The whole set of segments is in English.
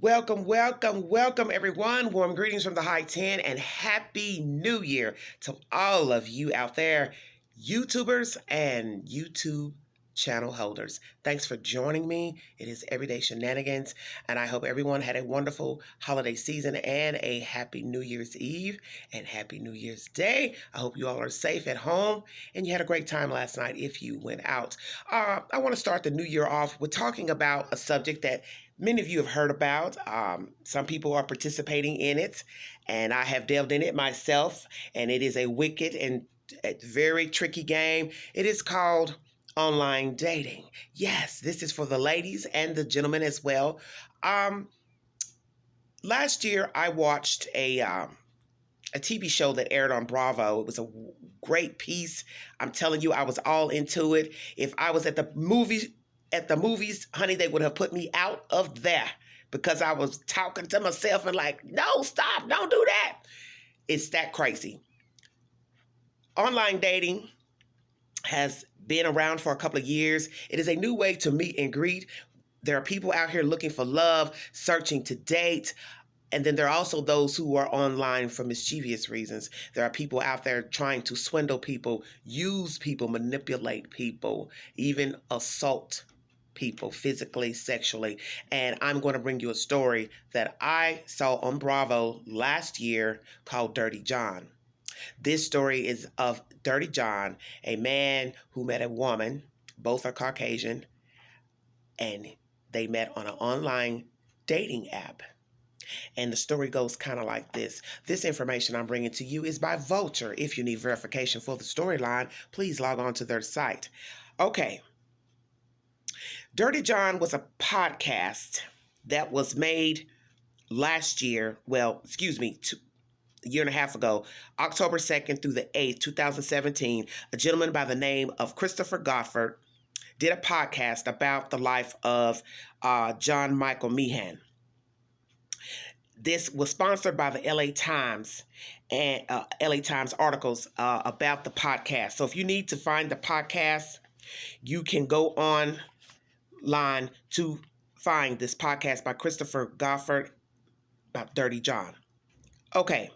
Welcome, welcome, welcome, everyone. Warm greetings from the High 10 and Happy New Year to all of you out there, YouTubers and YouTube channel holders. Thanks for joining me. It is Everyday Shenanigans, and I hope everyone had a wonderful holiday season and a happy New Year's Eve and happy New Year's Day. I hope you all are safe at home and you had a great time last night if you went out. I want to start the new year off with talking about a subject that many of you have heard about. Some people are participating in it, and I have delved in it myself, and it is a wicked and a very tricky game. It is called online dating. Yes, this is for the ladies and the gentlemen as well. Last year, I watched a TV show that aired on Bravo. It was a great piece. I'm telling you, I was all into it. If I was at the movies, honey, they would have put me out of there because I was talking to myself and like, no, stop, don't do that. It's that crazy. Online dating has been around for a couple of years. It is a new way to meet and greet. There are people out here looking for love, searching to date. And then there are also those who are online for mischievous reasons. There are people out there trying to swindle people, use people, manipulate people, even assault people physically, sexually. And I'm going to bring you a story that I saw on Bravo last year called Dirty John. This story is of Dirty John, a man who met a woman. Both are Caucasian, and they met on an online dating app. And the story goes kind of like this. This information I'm bringing to you is by Vulture. If you need verification for the storyline, please log on to their site. Okay. Dirty John was a podcast that was made last year. Well, excuse me, a year and a half ago, October 2nd through the 8th, 2017. A gentleman by the name of Christopher Goffard did a podcast about the life of John Michael Meehan. This was sponsored by the LA Times and LA Times articles about the podcast. So if you need to find the podcast, you can go online to find this podcast by Christopher Goffard about Dirty John. Okay,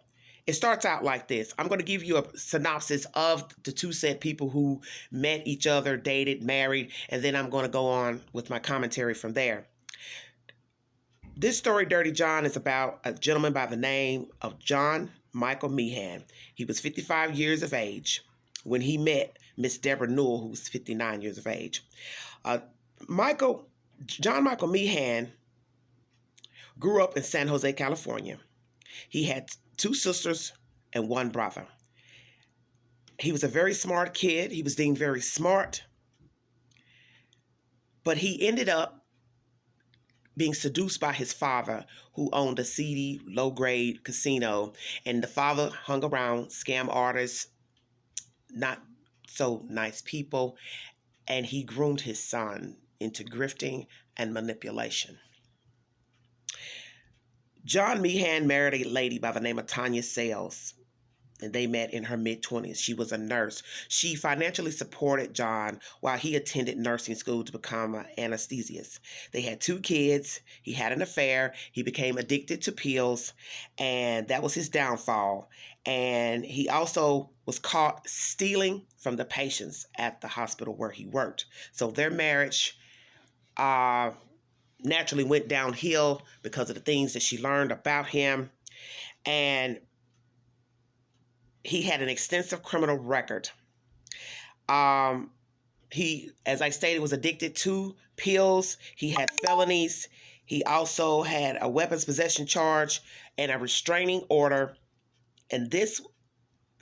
it starts out like this. I'm going to give you a synopsis of the two said people who met each other, dated, married, and then I'm going to go on with my commentary from there. This story, Dirty John, is about a gentleman by the name of John Michael Meehan. He was 55 years of age when he met Miss Deborah Newell, who was 59 years of age. John Michael Meehan grew up in San Jose, California. He had two sisters and one brother. He was a very smart kid. He was deemed very smart. But he ended up being seduced by his father, who owned a seedy, low-grade casino. And the father hung around scam artists, not so nice people, and he groomed his son into grifting and manipulation. John Meehan married a lady by the name of Tanya Sales, and they met in her mid-20s. She was a nurse. She financially supported John while he attended nursing school to become an anesthesiast. They had two kids. He had an affair. He became addicted to pills, and that was his downfall. And he also was caught stealing from the patients at the hospital where he worked. So their marriage naturally went downhill because of the things that she learned about him. And he had an extensive criminal record. He, as I stated, was addicted to pills. He had felonies. He also had a weapons possession charge and a restraining order. And this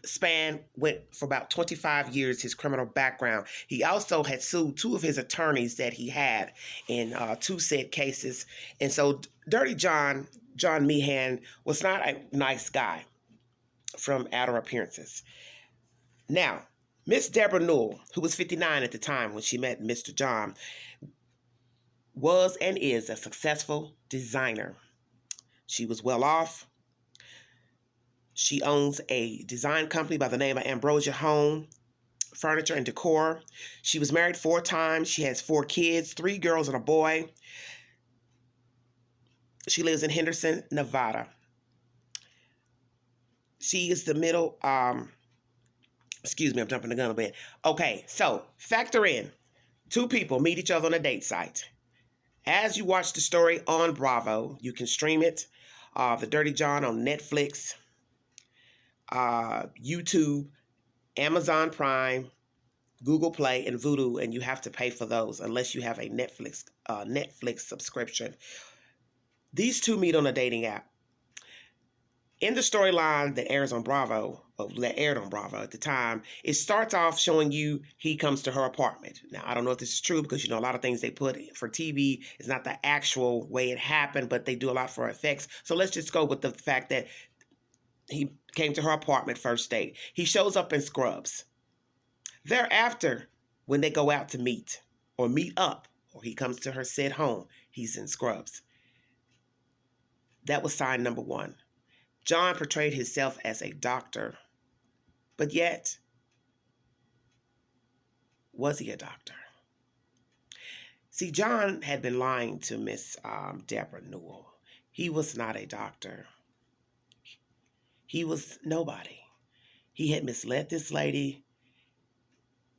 span went for about 25 years, his criminal background. He also had sued two of his attorneys that he had in two said cases. And so Dirty John Meehan, was not a nice guy from outer appearances. Now, Miss Deborah Newell, who was 59 at the time when she met Mr. John, was and is a successful designer. She was well off. She owns a design company by the name of Ambrosia Home Furniture and Decor. She was married 4 times. She has 4 kids, 3 girls and a boy. She lives in Henderson, Nevada. She is the middle, excuse me, I'm jumping the gun a bit. Okay, so factor in two people meet each other on a date site. As you watch the story on Bravo, you can stream it, The Dirty John on Netflix, YouTube, Amazon Prime, Google Play, and Vudu, and you have to pay for those unless you have a Netflix subscription. These two meet on a dating app. In the storyline that airs on Bravo, or that aired on Bravo at the time, it starts off showing you he comes to her apartment. Now, I don't know if this is true because, a lot of things they put for TV is not the actual way it happened, but they do a lot for effects. So let's just go with the fact that he came to her apartment first date. He shows up in scrubs. Thereafter, when they go out to meet or meet up, or he comes to her said home, he's in scrubs. That was sign number one. John portrayed himself as a doctor, but yet, was he a doctor? See, John had been lying to Miss Deborah Newell. He was not a doctor. He was nobody. He had misled this lady.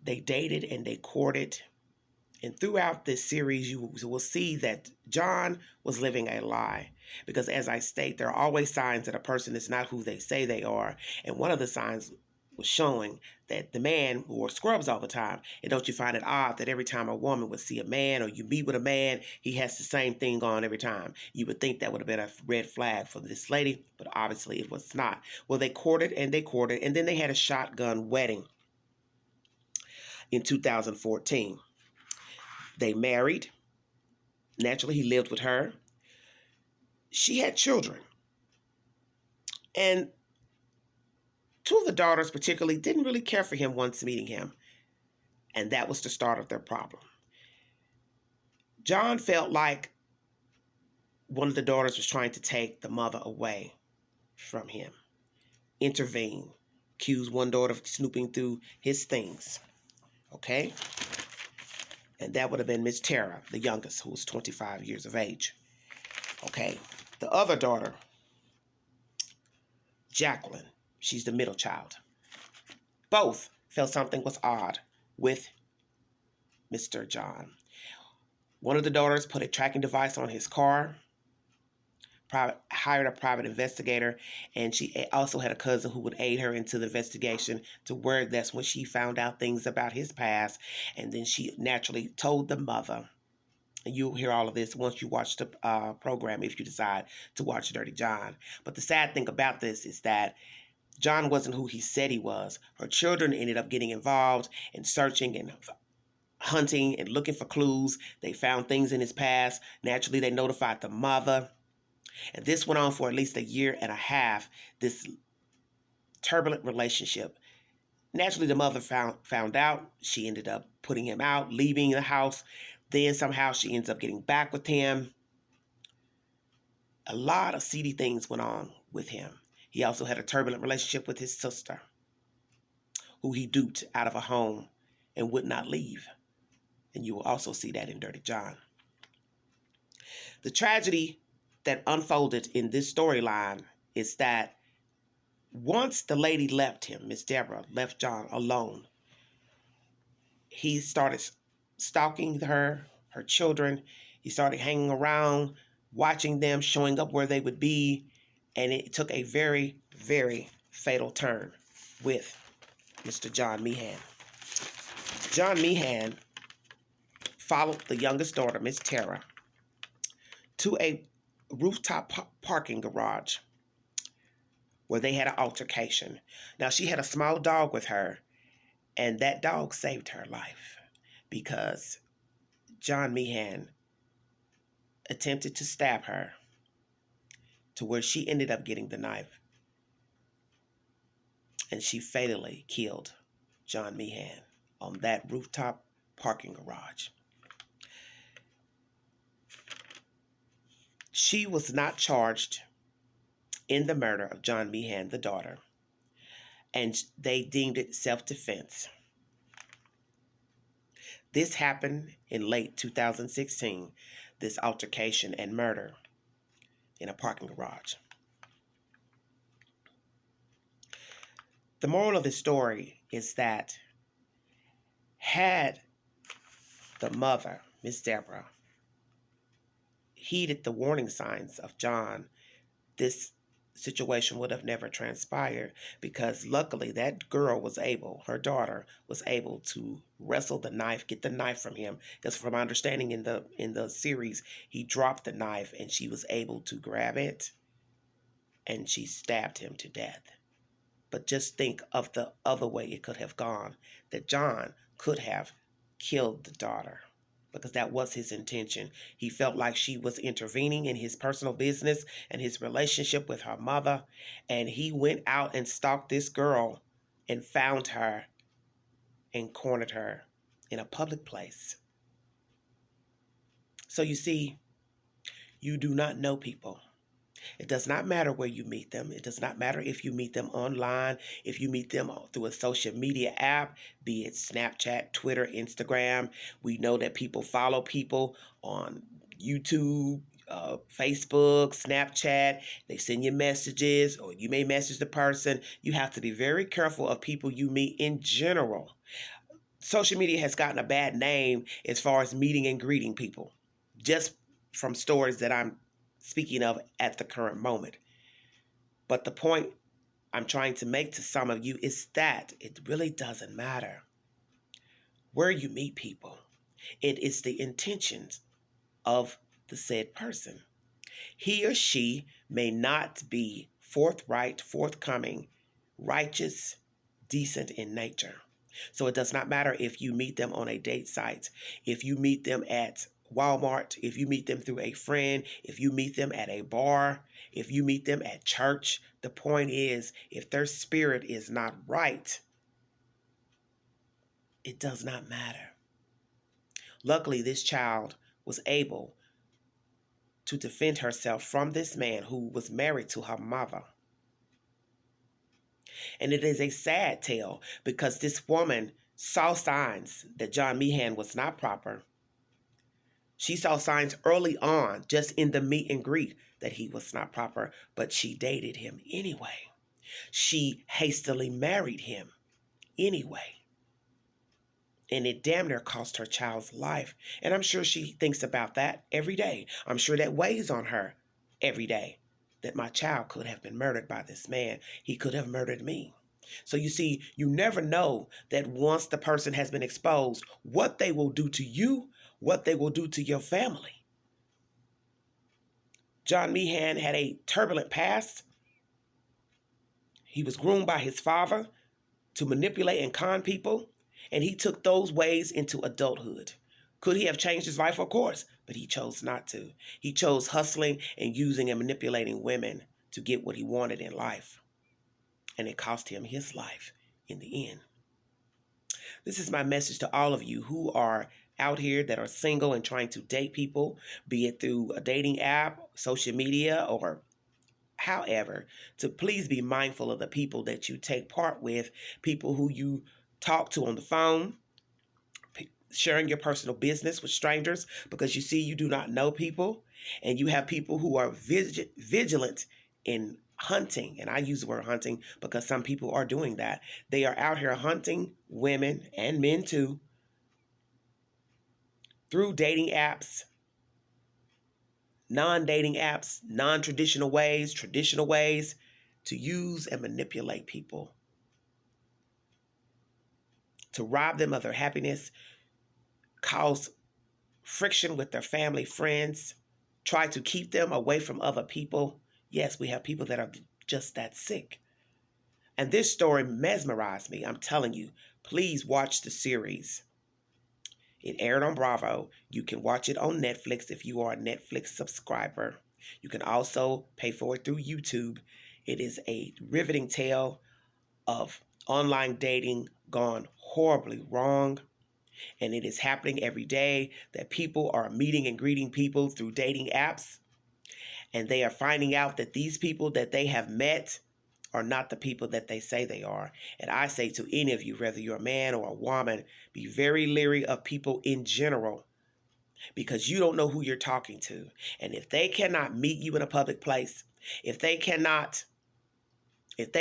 They dated and they courted. And throughout this series, you will see that John was living a lie. Because as I state, there are always signs that a person is not who they say they are. And one of the signs was showing that the man wore scrubs all the time. And don't you find it odd that every time a woman would see a man or you meet with a man, he has the same thing on every time? You would think that would have been a red flag for this lady, but obviously it was not. Well, they courted, and then they had a shotgun wedding in 2014. They married. Naturally, he lived with her. She had children. And two of the daughters particularly didn't really care for him once meeting him. And that was the start of their problem. John felt like one of the daughters was trying to take the mother away from him. Intervene. Accused one daughter of snooping through his things. Okay? And that would have been Miss Tara, the youngest, who was 25 years of age. Okay. The other daughter, Jacqueline, she's the middle child. Both felt something was odd with Mr. John. One of the daughters put a tracking device on his car, hired a private investigator, and she also had a cousin who would aid her into the investigation to where that's when she found out things about his past. And then she naturally told the mother. And you'll hear all of this once you watch the program if you decide to watch Dirty John. But the sad thing about this is that John wasn't who he said he was. Her children ended up getting involved in searching and hunting and looking for clues. They found things in his past. Naturally, they notified the mother. And this went on for at least a year and a half, this turbulent relationship. Naturally, the mother found out. She ended up putting him out, leaving the house. Then somehow she ends up getting back with him. A lot of seedy things went on with him. He also had a turbulent relationship with his sister, who he duped out of a home and would not leave. And you will also see that in Dirty John. The tragedy that unfolded in this storyline is that once the lady left him, Miss Deborah left John alone, he started stalking her children. He started hanging around, watching them, showing up where they would be, and it took a very, very fatal turn with Mr. John Meehan. John Meehan followed the youngest daughter, Miss Tara, to a rooftop parking garage where they had an altercation. Now, she had a small dog with her, and that dog saved her life because John Meehan attempted to stab her to where she ended up getting the knife, and she fatally killed John Meehan on that rooftop parking garage. She was not charged in the murder of John Meehan, the daughter, and they deemed it self-defense. This happened in late 2016, this altercation and murder. in a parking garage. The moral of the story is that had the mother, Miss Deborah, heeded the warning signs of John, this situation would have never transpired, because luckily that girl was able, her daughter was able to wrestle the knife, get the knife from him, because from my understanding in the series, he dropped the knife and she was able to grab it and she stabbed him to death. But just think of the other way it could have gone, that John could have killed the daughter, because that was his intention. He felt like she was intervening in his personal business and his relationship with her mother, and he went out and stalked this girl and found her and cornered her in a public place. So you see, you do not know people. It does not matter where you meet them. It does not matter if you meet them online, if you meet them through a social media app, be it Snapchat, Twitter, Instagram. We know that people follow people on YouTube, Facebook, Snapchat. They send you messages, or you may message the person. You have to be very careful of people you meet in general. Social media has gotten a bad name as far as meeting and greeting people, just from stories that I'm speaking of at the current moment. But the point I'm trying to make to some of you is that it really doesn't matter where you meet people. It is the intentions of the said person. He or she may not be forthright, forthcoming, righteous, decent in nature. So it does not matter if you meet them on a date site, if you meet them at Walmart, if you meet them through a friend, if you meet them at a bar, if you meet them at church. The point is, if their spirit is not right, it does not matter. Luckily, this child was able to defend herself from this man who was married to her mother. And it is a sad tale, because this woman saw signs that John Meehan was not proper. She saw signs early on, just in the meet and greet, that he was not proper, but she dated him anyway. She hastily married him anyway. And it damn near cost her child's life. And I'm sure she thinks about that every day. I'm sure that weighs on her every day, that my child could have been murdered by this man. He could have murdered me. So you see, you never know that once the person has been exposed, what they will do to you, what they will do to your family. John Meehan had a turbulent past. He was groomed by his father to manipulate and con people, and he took those ways into adulthood. Could he have changed his life? Of course, but he chose not to. He chose hustling and using and manipulating women to get what he wanted in life, and it cost him his life in the end. This is my message to all of you who are out here that are single and trying to date people, be it through a dating app, social media, or however, to please be mindful of the people that you take part with, people who you talk to on the phone, sharing your personal business with strangers, because you see, you do not know people, and you have people who are vigilant in hunting. And I use the word hunting because some people are doing that. They are out here hunting women and men too, through dating apps, non-dating apps, non-traditional ways, traditional ways, to use and manipulate people, to rob them of their happiness, cause friction with their family, friends, try to keep them away from other people. Yes, we have people that are just that sick. And this story mesmerized me. I'm telling you, please watch the series. It aired on Bravo. You can watch it on Netflix if you are a Netflix subscriber. You can also pay for it through YouTube. It is a riveting tale of online dating gone horribly wrong. And it is happening every day, that people are meeting and greeting people through dating apps. And they are finding out that these people that they have met are not the people that they say they are. And I say to any of you, whether you're a man or a woman, be very leery of people in general, because you don't know who you're talking to. And if they cannot meet you in a public place, if they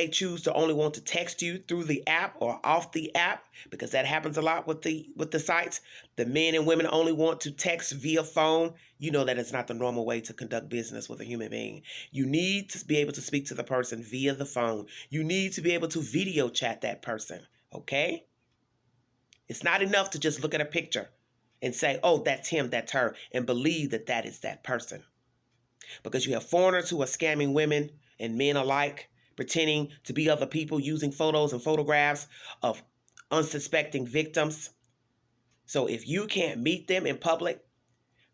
choose to only want to text you through the app or off the app, because that happens a lot with the sites, the men and women only want to text via phone, you know that is not the normal way to conduct business with a human being. You need to be able to speak to the person via the phone. You need to be able to video chat that person, okay? It's not enough to just look at a picture and say, oh, that's him, that's her, and believe that that is that person. Because you have foreigners who are scamming women and men alike, pretending to be other people, using photos and photographs of unsuspecting victims. So if you can't meet them in public,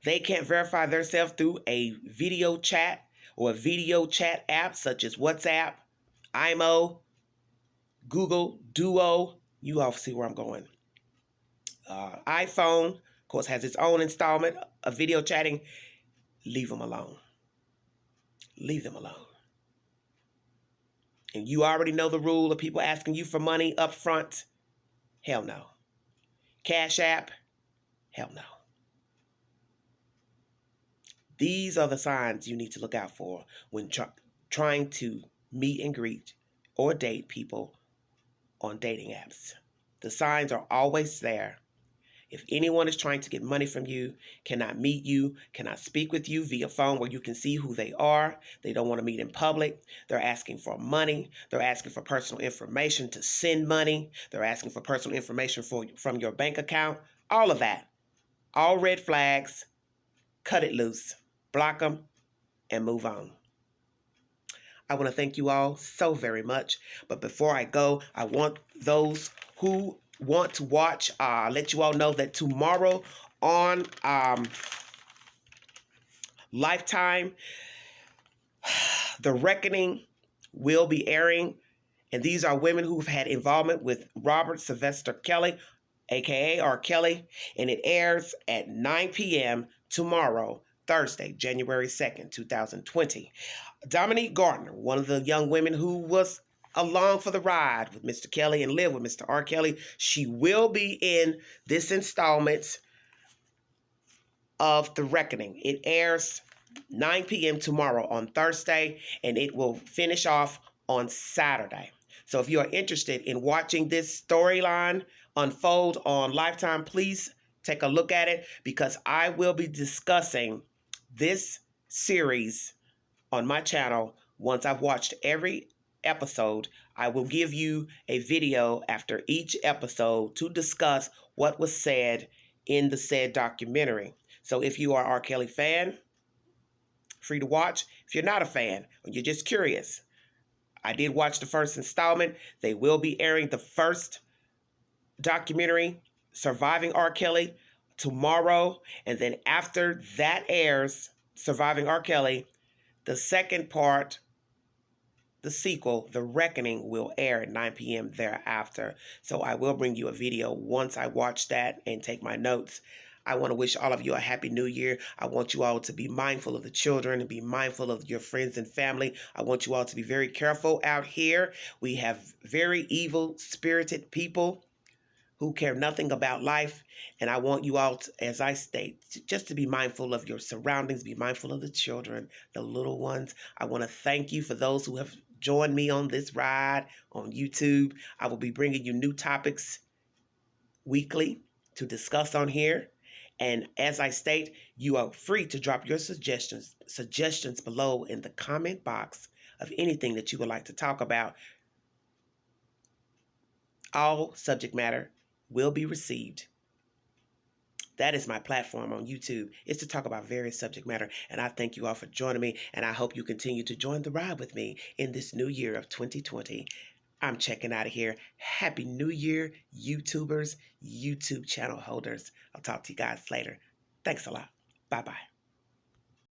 they can't verify themselves through a video chat or a video chat app such as WhatsApp, IMO, Google, Duo. You all see where I'm going. iPhone, of course, has its own installment of video chatting. Leave them alone. Leave them alone. And you already know the rule of people asking you for money up front. Hell no. Cash App. Hell no. These are the signs you need to look out for when trying to meet and greet or date people on dating apps. The signs are always there. If anyone is trying to get money from you, cannot meet you, cannot speak with you via phone where you can see who they are, they don't want to meet in public, they're asking for money, they're asking for personal information to send money, they're asking for personal information from your bank account, all of that. All red flags, cut it loose, block them, and move on. I want to thank you all so very much. But before I go, I want those who want to watch, let you all know that tomorrow on Lifetime, The Reckoning will be airing. And these are women who've had involvement with Robert Sylvester Kelly, a.k.a. R. Kelly. And it airs at 9 p.m. tomorrow, Thursday, January 2nd, 2020. Dominique Gardner, one of the young women who was along for the ride with Mr. Kelly and lived with Mr. R. Kelly, she will be in this installment of The Reckoning. It airs 9 p.m. tomorrow on Thursday, and it will finish off on Saturday. So if you are interested in watching this storyline unfold on Lifetime, please take a look at it, because I will be discussing this series on my channel. Once I've watched every episode, I will give you a video after each episode to discuss what was said in the said documentary. So if you are R. Kelly fan, free to watch. If you're not a fan or you're just curious, I did watch the first installment. They will be airing the first documentary, Surviving R. Kelly, tomorrow. And then after that airs, Surviving R. Kelly, the second part, the sequel, The Reckoning, will air at 9 p.m. thereafter. So I will bring you a video once I watch that and take my notes. I want to wish all of you a happy new year. I want you all to be mindful of the children and be mindful of your friends and family. I want you all to be very careful out here. We have very evil-spirited people who care nothing about life. And I want you all, to, as I state, just to be mindful of your surroundings, be mindful of the children, the little ones. I want to thank you for those who have joined me on this ride on YouTube. I will be bringing you new topics weekly to discuss on here. And as I state, you are free to drop your suggestions below in the comment box of anything that you would like to talk about. All subject matter will be received. That is my platform on YouTube, is to talk about various subject matter. And I thank you all for joining me, and I hope you continue to join the ride with me in this new year of 2020. I'm checking out of here. Happy New Year, YouTubers, YouTube channel holders. I'll talk to you guys later. Thanks a lot. Bye-bye.